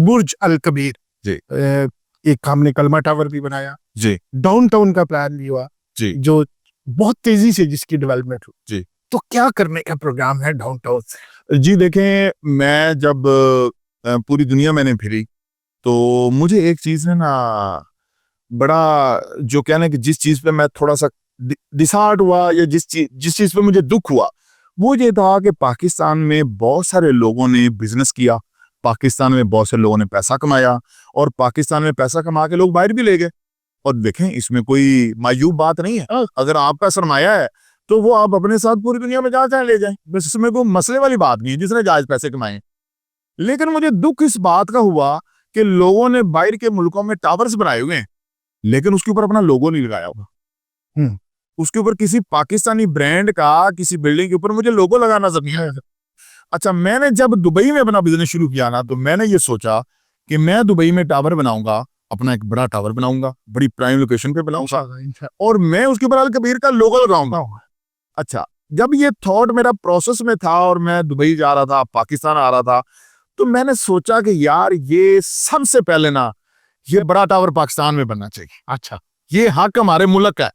बुर्ज अल कबीर जी। एक हमने कलमा टावर भी बनाया जी डाउनटाउन का प्लान भी हुआ जी जो बहुत तेजी से जिसकी डेवलपमेंट हुई जी तो क्या करने का प्रोग्राम है डाउनटाउन से। जी देखें, मैं जब पूरी दुनिया मैंने फिरी तो मुझे एक चीज है ना बड़ा जो कहना है कि जिस चीज पे मैं थोड़ा सा डिसहार्ट हुआ या जिस चीज पे मुझे दुख हुआ वो ये था कि पाकिस्तान में बहुत सारे लोगों ने बिजनेस किया, पाकिस्तान में बहुत से लोगों ने पैसा कमाया और पाकिस्तान में पैसा कमा के लोग बाहर भी ले गए। और देखें, इसमें कोई मायूब बात नहीं है। अगर आपका सरमाया है तो वो आप अपने साथ पूरी दुनिया में जहाँ चाहे ले जाएं, बस इसमें कोई मसले वाली बात नहीं है जिसने जायज पैसे कमाए। लेकिन मुझे दुख इस बात का हुआ कि लोगों ने बाहर के मुल्कों में टावर्स बनाए हुए हैं लेकिन उसके ऊपर अपना लोगो नहीं लगाया हुआ। उसके ऊपर किसी पाकिस्तानी ब्रांड का किसी बिल्डिंग के ऊपर मुझे लोगो लगाना जरूरी है। अच्छा, मैंने जब दुबई में अपना बिजनेस शुरू किया ना तो मैंने ये सोचा कि मैं दुबई में टावर बनाऊंगा, अपना एक बड़ा टावर बनाऊंगा, बड़ी प्राइम लोकेशन पे बनाऊंगा और मैं उसके ऊपर अल कबीर का लोगो लगाऊंगा। अच्छा, जब ये थॉट मेरा प्रोसेस में था और मैं दुबई जा रहा था, पाकिस्तान आ रहा था, तो मैंने सोचा कि यार ये सबसे पहले ना ये बड़ा टावर पाकिस्तान में बनना चाहिए। अच्छा, ये हक हमारे मुल्क का है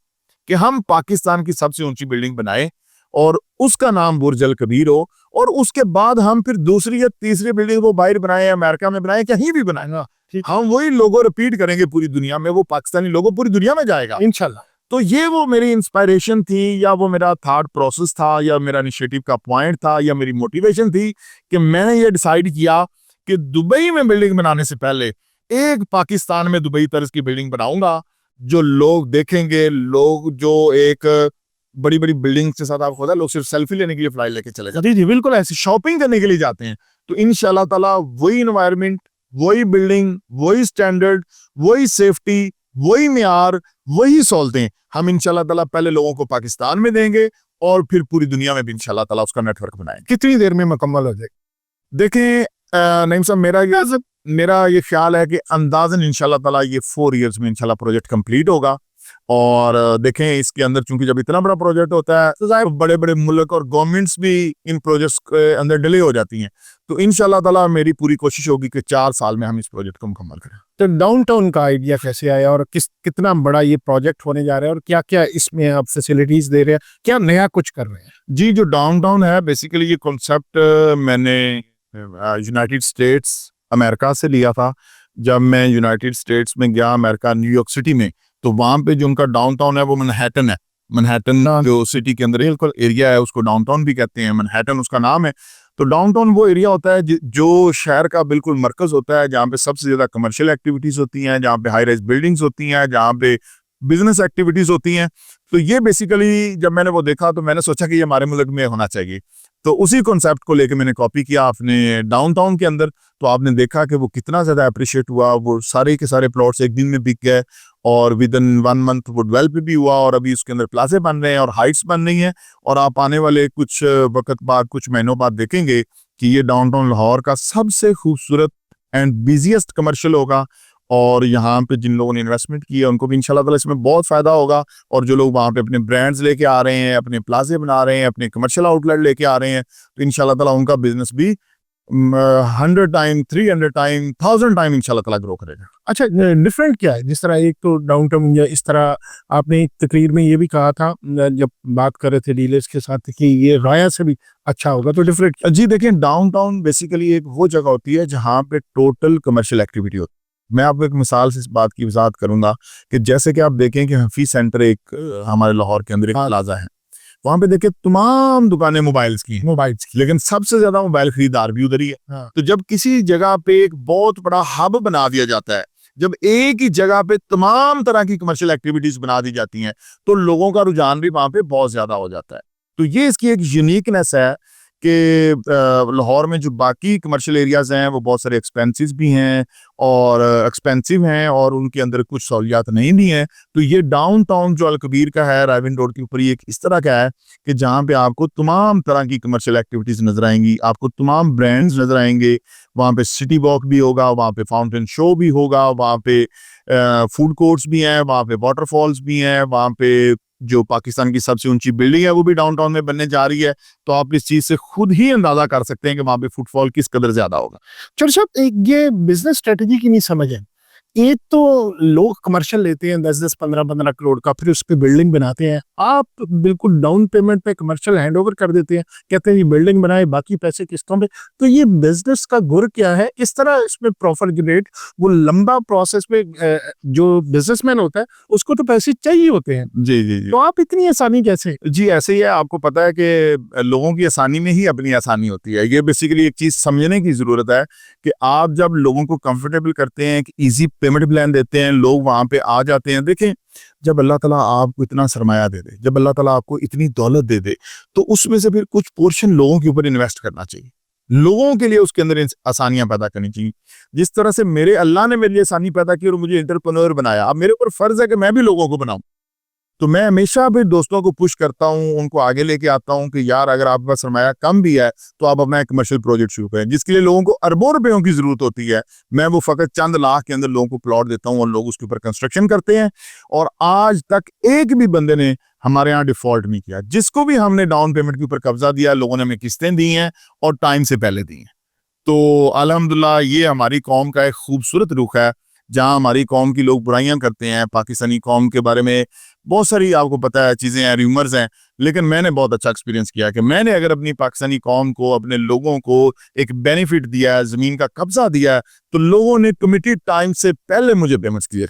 कि हम पाकिस्तान की सबसे ऊंची बिल्डिंग बनाए और उसका नाम बुर्ज अल कबीर हो और उसके बाद हम फिर दूसरी या तीसरी बिल्डिंग वो बाहर बनाए, अमेरिका में बनाए, कहीं भी बनाएंगा, हम वही लोगो रिपीट करेंगे पूरी दुनिया में, वो पाकिस्तानी लोगो पूरी दुनिया में जाएगा इंशाल्लाह। तो ये वो मेरी इंस्पायरेशन थी या वो मेरा थॉट प्रोसेस था या मेरा इनिशिएटिव का पॉइंट था या मेरी मोटिवेशन थी कि मैंने ये डिसाइड किया कि दुबई में बिल्डिंग बनाने से पहले एक पाकिस्तान में दुबई तर्ज की बिल्डिंग बनाऊंगा जो लोग देखेंगे। लोग जो एक बड़ी बड़ी बिल्डिंग के साथ आपको होता है, लोग सिर्फ सेल्फी लेने के लिए फ्लाइट लेके चले जाते हैं। जी बिल्कुल, ऐसे शॉपिंग करने के लिए जाते हैं। तो इंशाल्लाह ताला वही एनवायरनमेंट, वही बिल्डिंग, वही स्टैंडर्ड, वही सेफ्टी, वही मियार, वही सहूलतें हम इंशाल्लाह ताला पहले लोगों को पाकिस्तान में देंगे और फिर पूरी दुनिया में भी इंशाल्लाह ताला उसका नेटवर्क बनाएंगे। कितनी देर में मुकम्मल हो जाएगा? देखें नईम साहब, मेरा ये ख्याल है कि अंदाजन इंशाल्लाह ताला ये 4 इयर्स में इंशाल्लाह प्रोजेक्ट कंप्लीट होगा। और देखें, इसके अंदर चूंकि जब इतना बड़ा प्रोजेक्ट होता है तो जाहिर बड़े बड़े मुल्क और गवर्नमेंट्स भी इन प्रोजेक्ट्स के अंदर डिले हो जाती हैं। तो इंशाल्लाह ताला मेरी पूरी कोशिश होगी कि 4 साल में हम इस प्रोजेक्ट को मुकम्मल करें। तो डाउनटाउन का आइडिया कैसे आया और कितना बड़ा ये प्रोजेक्ट होने जा रहा है और क्या क्या इसमें आप फैसिलिटीज दे रहे हैं, क्या नया कुछ कर रहे हैं? जी, जो डाउनटाउन है बेसिकली ये कॉन्सेप्ट मैंने यूनाइटेड स्टेट्स अमेरिका से लिया था। जब मैं यूनाइटेड स्टेट्स में गया, अमेरिका न्यूयॉर्क सिटी में, तो वहां पे जो उनका डाउनटाउन है वो मैनहट्टन है। मैनहट्टन जो सिटी के अंदर बिल्कुल एरिया है उसको डाउनटाउन भी कहते हैं, मैनहट्टन उसका नाम है। तो डाउनटाउन वो एरिया होता है जो शहर का बिल्कुल मरकज होता है, जहाँ पे सबसे ज्यादा कमर्शियल एक्टिविटीज होती हैं, जहाँ पे हाई राइज बिल्डिंग्स होती हैं, जहाँ पे बिजनेस एक्टिविटीज होती हैं। तो ये बेसिकली जब मैंने वो देखा तो मैंने सोचा कि ये हमारे मुल्क में होना चाहिए। तो उसी कॉन्सेप्ट को लेके मैंने कॉपी किया अपने डाउनटाउन के अंदर। तो आपने देखा कि वो कितना ज्यादा अप्रिशिएट हुआ, वो सारे के सारे प्लॉट्स एक दिन में बिक गए और विद इन 1 मंथ वो डेवलप भी हुआ और अभी उसके अंदर प्लाजे बन रहे हैं और हाइट्स बन रही हैं। और आप आने वाले कुछ वक्त बाद, कुछ महीनों बाद देखेंगे कि ये डाउनटाउन लाहौर का सबसे खूबसूरत एंड बिजिएस्ट कमर्शियल होगा। और यहाँ पे जिन लोगों ने इन्वेस्टमेंट की है उनको भी इंशाल्लाह ताला इसमें बहुत फायदा होगा। और जो लोग वहाँ पे अपने ब्रांड्स लेके आ रहे हैं, अपने प्लाजे बना रहे हैं, अपने कमर्शियल आउटलेट लेके आ रहे हैं, तो इंशाल्लाह ताला उनका बिजनेस भी 100 टाइम, 300 टाइम, 1000 टाइम इंशाल्लाह ताला ग्रो करेगा। अच्छा, डिफरेंट क्या है? जिस तरह एक तो डाउनटाउन या इस तरह आपने एक तकरीर में ये भी कहा था जब बात कर रहे थे डीलर्स के साथ कि ये राया से भी अच्छा होगा, तो डिफरेंट? जी देखें, डाउनटाउन बेसिकली एक वो जगह होती है जहाँ पे टोटल कमर्शियल एक्टिविटी होती है। मैं आपको एक मिसाल से इस बात की वजाहत करूंगा कि जैसे कि आप देखें कि हफीज सेंटर एक हमारे लाहौर के अंदर एक प्लाजा है, वहां पे देखिए तमाम दुकानें मोबाइल्स की, लेकिन सबसे ज्यादा मोबाइल खरीदार भी उधर ही है। तो जब किसी जगह पे एक बहुत बड़ा हब बना दिया जाता है, जब एक ही जगह पे तमाम तरह की कमर्शियल एक्टिविटीज बना दी जाती हैं, तो लोगों का रुझान भी वहां पे बहुत ज्यादा हो जाता है। तो ये इसकी एक यूनिकनेस है कि लाहौर में जो बाकी कमर्शियल एरियाज हैं वो बहुत सारे एक्सपेंसिव भी हैं और उनके अंदर कुछ सहूलियात नहीं भी हैं। तो ये डाउनटाउन जो अल कबीर का है, रायविन रोड के ऊपर, ये एक इस तरह का है कि जहाँ पे आपको तमाम तरह की कमर्शियल एक्टिविटीज नजर आएंगी, आपको तमाम ब्रांड्स नजर आएंगे। वहाँ पे सिटी वॉक भी होगा, वहाँ पे फाउंटेन शो भी होगा, वहाँ पे फूड कोर्ट्स भी हैं, वहाँ पे वाटरफॉल्स भी हैं, वहाँ पे जो पाकिस्तान की सबसे ऊंची बिल्डिंग है वो भी डाउनटाउन में बनने जा रही है। तो आप इस चीज से खुद ही अंदाजा कर सकते हैं कि वहां पे फुटफॉल किस कदर ज्यादा होगा। चलो साहब, एक ये बिजनेस स्ट्रेटेजी की नहीं समझ है। एक तो लोग कमर्शियल लेते हैं 10-10 15-15 करोड़ का, फिर उस पे बिल्डिंग बनाते हैं। आप बिल्कुल डाउन पेमेंट पे कमर्शियल हैंडओवर कर देते हैं, कहते हैं ये बिल्डिंग बनाए, बाकी पैसे किस्तों पे। तो ये बिजनेस का गुर क्या है? इस तरह इसमें प्रॉफिट जनरेट, वो लंबा प्रोसेस में जो बिजनेसमैन होता है उसको तो पैसे चाहिए होते हैं, जी जी जी तो आप इतनी आसानी कैसे? जी ऐसे ही है। आपको पता है कि लोगों की आसानी में ही अपनी आसानी होती है। ये बेसिकली एक चीज समझने की जरूरत है कि आप जब लोगों को कंफर्टेबल करते हैं, एक इजी पेमेंट प्लान देते हैं, लोग वहां पे आ जाते हैं। देखें, जब अल्लाह ताला आपको इतना सरमाया दे दे, जब अल्लाह ताला आपको इतनी दौलत दे दे, तो उसमें से फिर कुछ पोर्शन लोगों के ऊपर इन्वेस्ट करना चाहिए। लोगों के लिए उसके अंदर आसानियां पैदा करनी चाहिए। जिस तरह से मेरे अल्लाह ने मेरे लिए आसानी पैदा की और मुझे एंटरप्रेन्योर बनाया, अब मेरे ऊपर फर्ज है कि मैं भी लोगों को बनाऊं। तो मैं हमेशा भी दोस्तों को पुश करता हूं, उनको आगे लेके आता हूं कि यार अगर आपका सरमाया कम भी है तो आप अपना एक कमर्शियल प्रोजेक्ट शुरू करें, जिसके लिए लोगों को अरबों रुपयों की जरूरत होती है। मैं वो फकत चंद लाख के अंदर लोगों को प्लॉट देता हूं और लोग उसके ऊपर कंस्ट्रक्शन करते हैं। और आज तक एक भी बंदे ने हमारे यहाँ डिफॉल्ट नहीं किया। जिसको भी हमने डाउन पेमेंट के ऊपर कब्जा दिया, लोगों ने हमें किस्तें दी हैं और टाइम से पहले दी हैं। तो अल्हम्दुलिल्लाह ये हमारी कौम का एक खूबसूरत रुख है। जहां हमारी कौम की लोग बुराइयां करते हैं, पाकिस्तानी कौम के बारे में बहुत सारी आपको पता है चीज़ें हैं, र्यूमर्स हैं, लेकिन मैंने बहुत अच्छा एक्सपीरियंस किया कि मैंने अगर अपनी पाकिस्तानी कौम को, अपने लोगों को एक बेनिफिट दिया है, ज़मीन का कब्जा दिया है, तो लोगों ने कमिटेड टाइम से पहले मुझे पेमेंट्स क्लियर